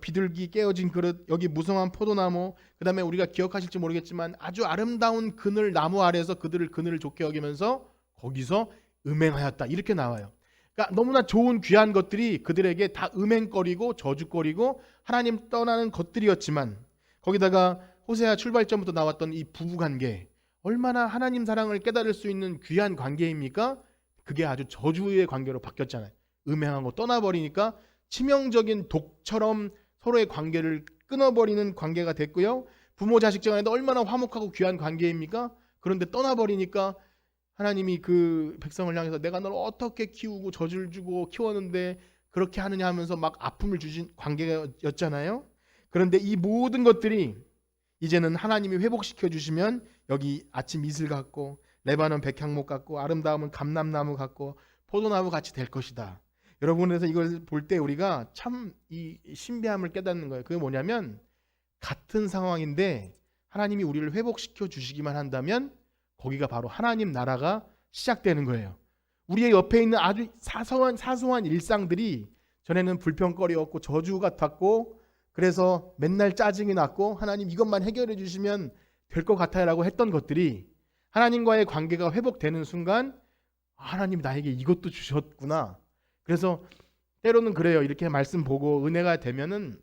비둘기, 깨어진 그릇, 여기 무성한 포도나무, 그 다음에 우리가 기억하실지 모르겠지만 아주 아름다운 그늘 나무 아래에서 그늘을 좋게 여기면서 거기서 음행하였다 이렇게 나와요. 그러니까 너무나 좋은 귀한 것들이 그들에게 다 음행거리고 저주거리고 하나님 떠나는 것들이었지만 거기다가 호세아 출발점부터 나왔던 이 부부관계, 얼마나 하나님 사랑을 깨달을 수 있는 귀한 관계입니까? 그게 아주 저주의 관계로 바뀌었잖아요. 음행하고 떠나버리니까 치명적인 독처럼 서로의 관계를 끊어버리는 관계가 됐고요. 부모 자식 간에도 얼마나 화목하고 귀한 관계입니까? 그런데 떠나버리니까 하나님이 그 백성을 향해서 내가 널 어떻게 키우고 젖을 주고 키웠는데 그렇게 하느냐 하면서 막 아픔을 주신 관계였잖아요. 그런데 이 모든 것들이 이제는 하나님이 회복시켜 주시면 여기 아침 이슬 같고 레바논 백향목 같고 아름다움은 감람나무 같고 포도나무 같이 될 것이다. 여러분, 그래서 이걸 볼 때 우리가 참 이 신비함을 깨닫는 거예요. 그게 뭐냐면 같은 상황인데 하나님이 우리를 회복시켜 주시기만 한다면 거기가 바로 하나님 나라가 시작되는 거예요. 우리의 옆에 있는 아주 사소한 일상들이 전에는 불평거리였고 저주 같았고 그래서 맨날 짜증이 났고 하나님 이것만 해결해 주시면 될 것 같아요 라고 했던 것들이 하나님과의 관계가 회복되는 순간 하나님이 나에게 이것도 주셨구나. 그래서 때로는 그래요. 이렇게 말씀 보고 은혜가 되면은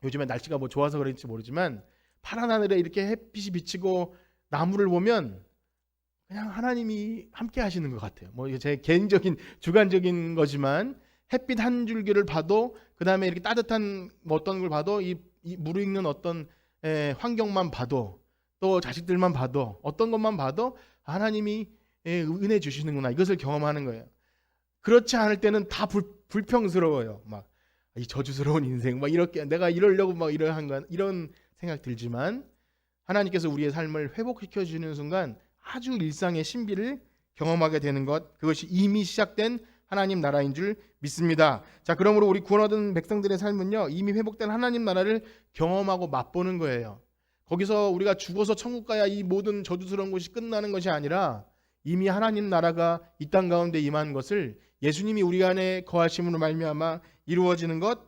요즘에 날씨가 뭐 좋아서 그런지 모르지만 파란 하늘에 이렇게 햇빛이 비치고 나무를 보면 그냥 하나님이 함께 하시는 것 같아요. 뭐 제 개인적인 주관적인 거지만 햇빛 한 줄기를 봐도 그 다음에 이렇게 따뜻한 뭐 어떤 걸 봐도 이 무르익는 어떤 환경만 봐도 또 자식들만 봐도 어떤 것만 봐도 하나님이 은혜 주시는구나 이것을 경험하는 거예요. 그렇지 않을 때는 다 불평스러워요. 막 이 저주스러운 인생 막 이렇게 내가 이러려고 막 이런 생각 들지만 하나님께서 우리의 삶을 회복시켜 주시는 순간 아주 일상의 신비를 경험하게 되는 것, 그것이 이미 시작된 하나님 나라인 줄 믿습니다. 자, 그러므로 우리 구원 얻은 백성들의 삶은요 이미 회복된 하나님 나라를 경험하고 맛보는 거예요. 거기서 우리가 죽어서 천국 가야 이 모든 저주스러운 것이 끝나는 것이 아니라 이미 하나님 나라가 이 땅 가운데 임한 것을 예수님이 우리 안에 거하심으로 말미암아 이루어지는 것,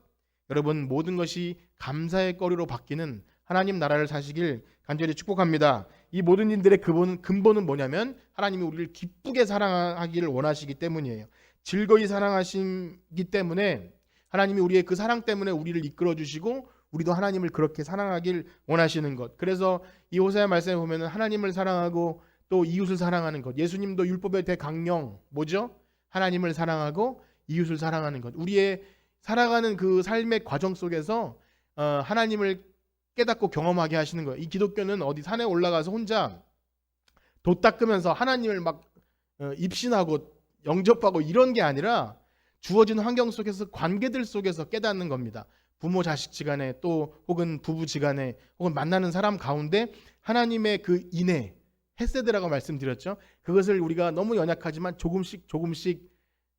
여러분 모든 것이 감사의 거리로 바뀌는 하나님 나라를 사시길 간절히 축복합니다. 이 모든 일들의 근본은 뭐냐면 하나님이 우리를 기쁘게 사랑하기를 원하시기 때문이에요. 즐거이 사랑하시기 때문에 하나님이 우리의 그 사랑 때문에 우리를 이끌어 주시고 우리도 하나님을 그렇게 사랑하길 원하시는 것. 그래서 이 호세아 말씀에 보면은 하나님을 사랑하고 또 이웃을 사랑하는 것. 예수님도 율법의 대강령 뭐죠? 하나님을 사랑하고 이웃을 사랑하는 것. 우리의 살아가는 그 삶의 과정 속에서 하나님을 깨닫고 경험하게 하시는 거예요. 이 기독교는 어디 산에 올라가서 혼자 돛 닦으면서 하나님을 막 입신하고 영접하고 이런 게 아니라 주어진 환경 속에서 관계들 속에서 깨닫는 겁니다. 부모 자식지간에 또 혹은 부부지간에 혹은 만나는 사람 가운데 하나님의 그 인애 헤세드라고 말씀드렸죠. 그것을 우리가 너무 연약하지만 조금씩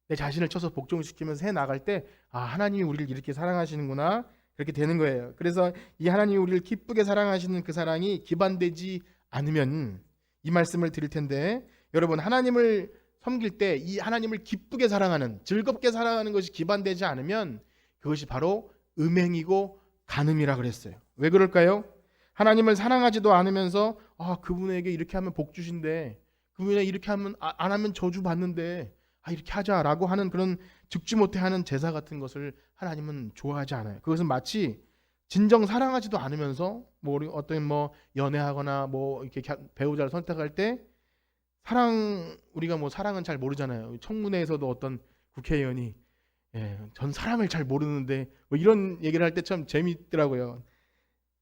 내 자신을 쳐서 복종시키면서 해 나갈 때 하나님이 우리를 이렇게 사랑하시는구나 그렇게 되는 거예요. 그래서 이 하나님이 우리를 기쁘게 사랑하시는 그 사랑이 기반되지 않으면 이 말씀을 드릴 텐데 여러분 하나님을 섬길 때 이 하나님을 기쁘게 사랑하는 즐겁게 사랑하는 것이 기반되지 않으면 그것이 바로 음행이고 간음이라 그랬어요. 왜 그럴까요? 하나님을 사랑하지도 않으면서 그분에게 이렇게 하면 복 주신대, 그분에게 이렇게 하면 안 하면 저주 받는데 이렇게 하자라고 하는 그런 죽지 못해 하는 제사 같은 것을 하나님은 좋아하지 않아요. 그것은 마치 진정 사랑하지도 않으면서 우리 어떤 연애하거나 이렇게 배우자를 선택할 때 우리가 사랑은 잘 모르잖아요. 청문회에서도 어떤 국회의원이 전 사랑을 잘 모르는데 이런 얘기를 할 때 참 재미있더라고요.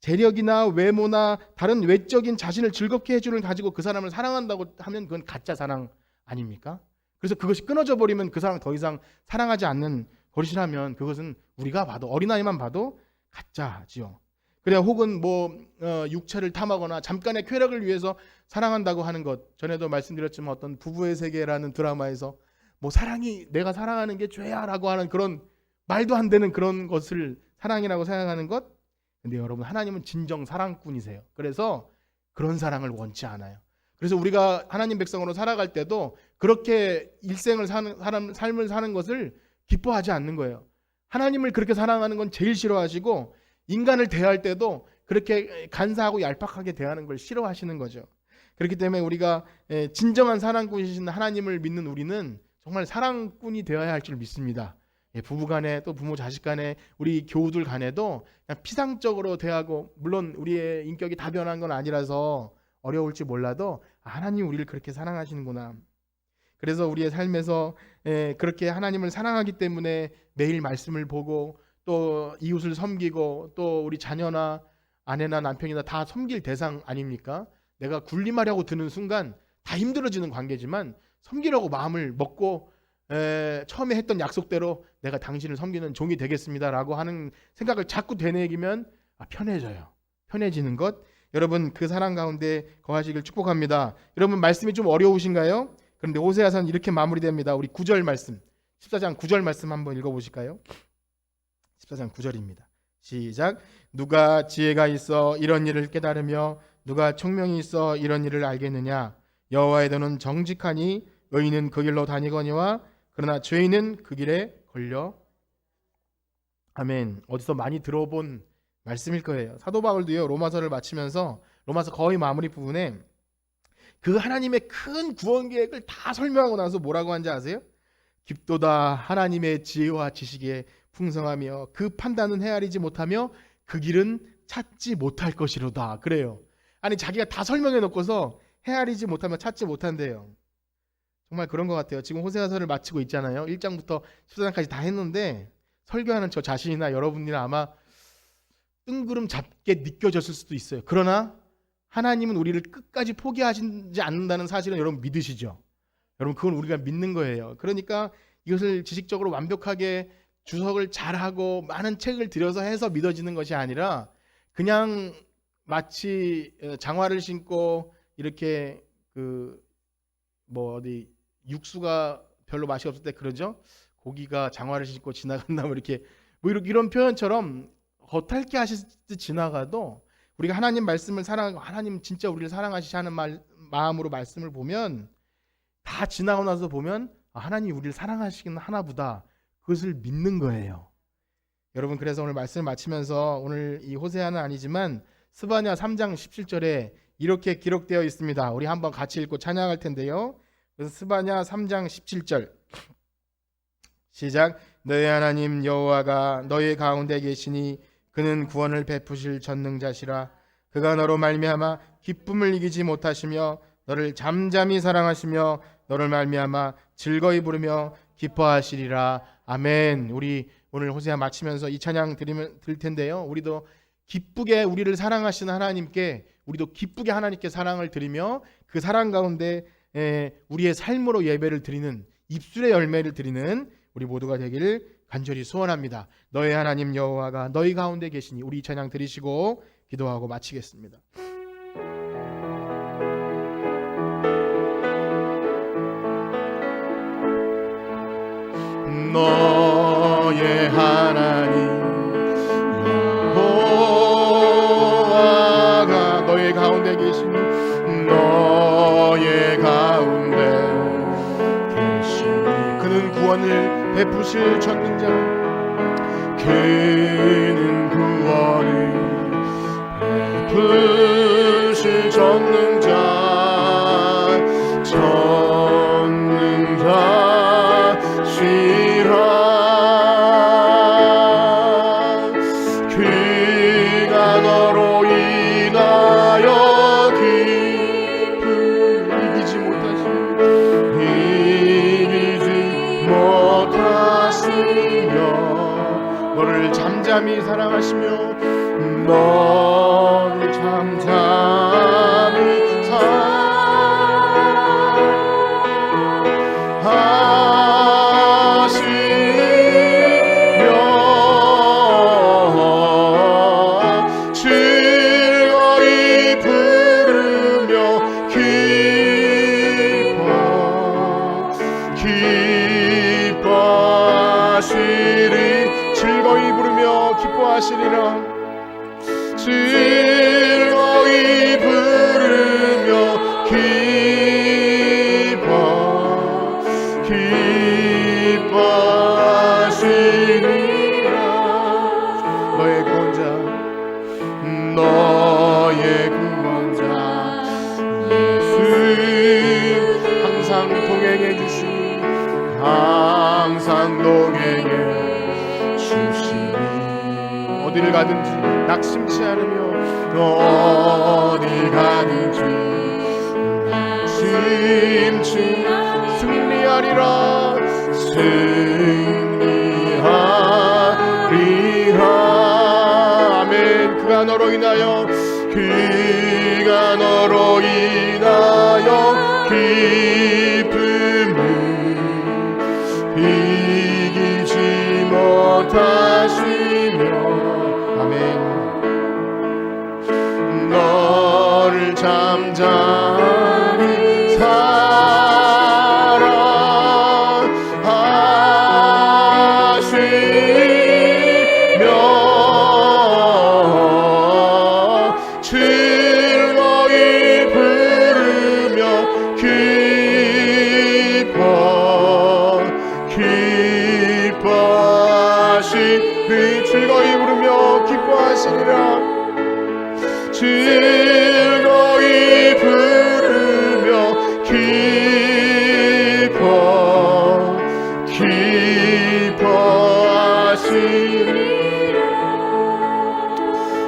재력이나 외모나 다른 외적인 자신을 즐겁게 해주는 가지고 그 사람을 사랑한다고 하면 그건 가짜 사랑 아닙니까? 그래서 그것이 끊어져 버리면 그 사람 더 이상 사랑하지 않는 버릇이라면 그것은 우리가 봐도, 어린아이만 봐도 가짜지요. 그래야 혹은 육체를 탐하거나 잠깐의 쾌락을 위해서 사랑한다고 하는 것, 전에도 말씀드렸지만 어떤 부부의 세계라는 드라마에서 사랑이, 내가 사랑하는 게 죄야라고 하는 그런 말도 안 되는 그런 것을 사랑이라고 생각하는 것. 근데 여러분, 하나님은 진정 사랑꾼이세요. 그래서 그런 사랑을 원치 않아요. 그래서 우리가 하나님 백성으로 살아갈 때도 그렇게 일생을 삶을 사는 것을 기뻐하지 않는 거예요. 하나님을 그렇게 사랑하는 건 제일 싫어하시고, 인간을 대할 때도 그렇게 간사하고 얄팍하게 대하는 걸 싫어하시는 거죠. 그렇기 때문에 우리가 진정한 사랑꾼이신 하나님을 믿는 우리는 정말 사랑꾼이 되어야 할 줄 믿습니다. 부부간에, 또 부모 자식 간에, 우리 교우들 간에도 그냥 피상적으로 대하고, 물론 우리의 인격이 다 변한 건 아니라서 어려울지 몰라도 하나님 우리를 그렇게 사랑하시는구나. 그래서 우리의 삶에서 그렇게 하나님을 사랑하기 때문에 매일 말씀을 보고, 또 이웃을 섬기고, 또 우리 자녀나 아내나 남편이나 다 섬길 대상 아닙니까? 내가 군림하려고 드는 순간 다 힘들어지는 관계지만 섬기려고 마음을 먹고 처음에 했던 약속대로 내가 당신을 섬기는 종이 되겠습니다라고 하는 생각을 자꾸 되뇌기면 편해져요. 편해지는 것. 여러분, 그 사랑 가운데 거하시길 축복합니다. 여러분, 말씀이 좀 어려우신가요? 그런데 호세아서는 이렇게 마무리됩니다. 우리 9절 말씀, 14장 9절 말씀 한번 읽어보실까요? 14장 9절입니다. 시작. 누가 지혜가 있어 이런 일을 깨달으며 누가 총명이 있어 이런 일을 알겠느냐? 여호와의 도는 정직하니 의인은 그 길로 다니거니와 그러나 죄인은 그 길에 걸려. 아멘. 어디서 많이 들어본 말씀일 거예요. 사도 바울도요, 로마서를 마치면서 로마서 거의 마무리 부분에 그 하나님의 큰 구원 계획을 다 설명하고 나서 뭐라고 한지 아세요? 깊도다 하나님의 지혜와 지식에 풍성하며 그 판단은 헤아리지 못하며 그 길은 찾지 못할 것이로다. 그래요. 아니, 자기가 다 설명해 놓고서 헤아리지 못하면 찾지 못한대요. 정말 그런 것 같아요. 지금 호세아서를 마치고 있잖아요. 1장부터 14장까지 다 했는데 설교하는 저 자신이나 여러분이나 아마 뜬구름 잡게 느껴졌을 수도 있어요. 그러나 하나님은 우리를 끝까지 포기하시지 않는다는 사실은 여러분 믿으시죠? 여러분, 그건 우리가 믿는 거예요. 그러니까 이것을 지식적으로 완벽하게 주석을 잘하고 많은 책을 들여서 해서 믿어지는 것이 아니라 그냥 마치 장화를 신고 이렇게 어디 육수가 별로 맛이 없을 때 그러죠. 고기가 장화를 신고 지나간다 이렇게 이런 표현처럼 겉핥게 하시듯 지나가도 우리가 하나님 말씀을 사랑하고 하나님 진짜 우리를 사랑하시지 하는 마음으로 말씀을 보면 다 지나고 나서 보면 하나님이 우리를 사랑하시긴 하나보다, 그것을 믿는 거예요. 여러분, 그래서 오늘 말씀을 마치면서 오늘 이 호세아는 아니지만 스바냐 3장 17절에 이렇게 기록되어 있습니다. 우리 한번 같이 읽고 찬양할 텐데요. 그래서 스바냐 3장 17절 시작. 너희 하나님 여호와가 너희 가운데 계시니 그는 구원을 베푸실 전능자시라. 그가 너로 말미암아 기쁨을 이기지 못하시며 너를 잠잠히 사랑하시며 너를 말미암아 즐거이 부르며 기뻐하시리라. 아멘. 우리 오늘 호세아 마치면서 이 찬양 드릴 텐데요. 우리도 기쁘게 우리를 사랑하시는 하나님께, 우리도 기쁘게 하나님께 사랑을 드리며 그 사랑 가운데 우리의 삶으로 예배를 드리는, 입술의 열매를 드리는 우리 모두가 되기를 간절히 소원합니다. 너희 하나님 여호와가 너희 가운데 계시니. 우리 이 찬양 드리시고 기도하고 마치겠습니다. 너의 하나님 여호와가 너의 가운데 계시니 너의 가운데 계시니 그는 구원을 베푸실 전능자. 그는 구원을 베푸실 전능자시라. 그가 너로 인하여 깊은 이기지 못하시며 너를 잠잠히 사랑하시며 너를 잠잠히 사랑하시며 즐거이 부르며 기뻐하시리. 즐거이 부르며 기뻐하시리라. 즐거이 부르며 기뻐하시리라. 너의 구원자 예수 항상 동행해 주시니 어디를 가든지 낙심치 않으며 어디 가든지 낙심치 승리하리라. 아멘. 그가 너로 인하여 기쁨을 이기지 못하시며 아멘. 너를 잠잠히 사랑하시며 즐거이 부르며 기뻐하시리. 즐거이 부르며 기뻐하시리라. 즐거이 부르며 기뻐하시리라.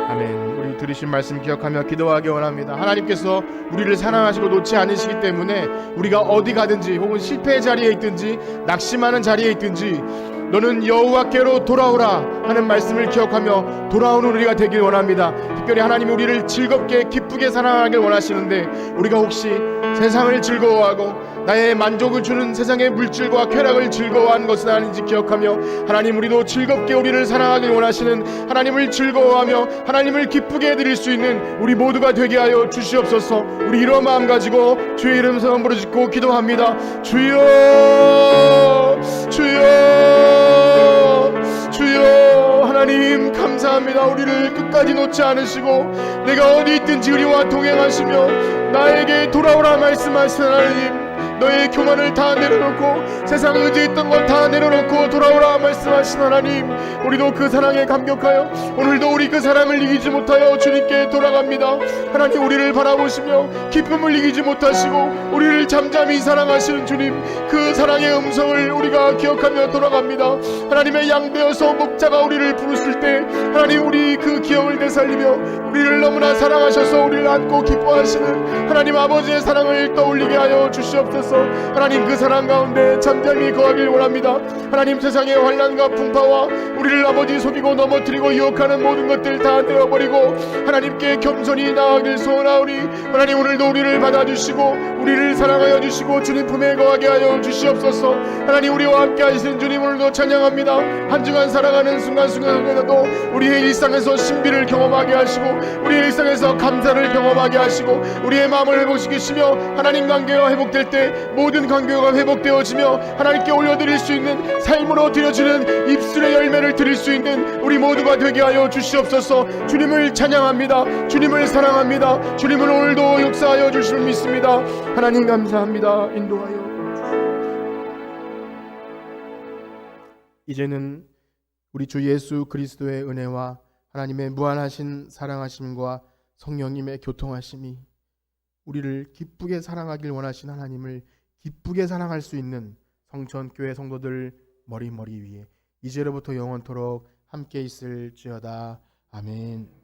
아멘. 우리 들으신 말씀 기억하며 기도하기 원합니다. 하나님께서 우리를 사랑하시고 놓지 않으시기 때문에 우리가 어디 가든지 혹은 실패의 자리에 있든지 낙심하는 자리에 있든지 너는 여호와께로 돌아오라 하는 말씀을 기억하며 돌아오는 우리가 되길 원합니다. 특별히 하나님이 우리를 즐겁게 기쁘게 사랑하길 원하시는데 우리가 혹시 세상을 즐거워하고 나의 만족을 주는 세상의 물질과 쾌락을 즐거워하는 것은 아닌지 기억하며 하나님 우리도 즐겁게 우리를 사랑하길 원하시는 하나님을 즐거워하며 하나님을 기쁘게 해드릴 수 있는 우리 모두가 되게 하여 주시옵소서. 우리 이런 마음 가지고 주의 이름 성함 부르짖고 기도합니다. 주여 주여 주여. 하나님 감사합니다. 우리를 끝까지 놓지 않으시고 내가 어디 있든지 우리와 동행하시며 나에게 돌아오라 말씀하신 하나님, 너의 교만을 다 내려놓고 세상 의지했던 것 다 내려놓고 돌아오라 말씀하신 하나님, 우리도 그 사랑에 감격하여 오늘도 우리 그 사랑을 이기지 못하여 주님께 돌아갑니다. 하나님 우리를 바라보시며 기쁨을 이기지 못하시고 우리를 잠잠히 사랑하시는 주님, 그 사랑의 음성을 우리가 기억하며 돌아갑니다. 하나님의 양 되어서 목자가 우리를 부르실 때 하나님 우리 그 기억을 되살리며 우리를 너무나 사랑하셔서 우리를 안고 기뻐하시는 하나님 아버지의 사랑을 떠올리게 하여 주시옵소서. 하나님 그 사랑 가운데 잠잠히 거하길 원합니다. 하나님 세상의 환난과 풍파와 우리를 아버지 속이고 넘어뜨리고 유혹하는 모든 것들 다 내어버리고 하나님께 겸손히 나아가길 소원하오니 하나님 오늘도 우리를 받아주시고 우리를 사랑하여 주시고 주님 품에 거하게 하여 주시옵소서. 하나님 우리와 함께 하시는 주님 오늘도 찬양합니다. 한 주간 살아가는 순간순간에도 우리의 일상에서 신비를 경험하게 하시고 우리의 일상에서 감사를 경험하게 하시고 우리의 마음을 회복시키시며 하나님 관계가 회복될 때 모든 관계가 회복되어지며 하나님께 올려드릴 수 있는 삶으로 드려지는 입술의 열매를 드릴 수 있는 우리 모두가 되게 하여 주시옵소서. 주님을 찬양합니다. 주님을 사랑합니다. 주님을 오늘도 역사하여 주실 믿습니다. 하나님 감사합니다. 인도하여 이제는 우리 주 예수 그리스도의 은혜와 하나님의 무한하신 사랑하심과 성령님의 교통하심이 우리를 기쁘게 사랑하길 원하신 하나님을 기쁘게 사랑할 수 있는 성천교회 성도들 머리 위에 이제로부터 영원토록 함께 있을지어다. 아멘.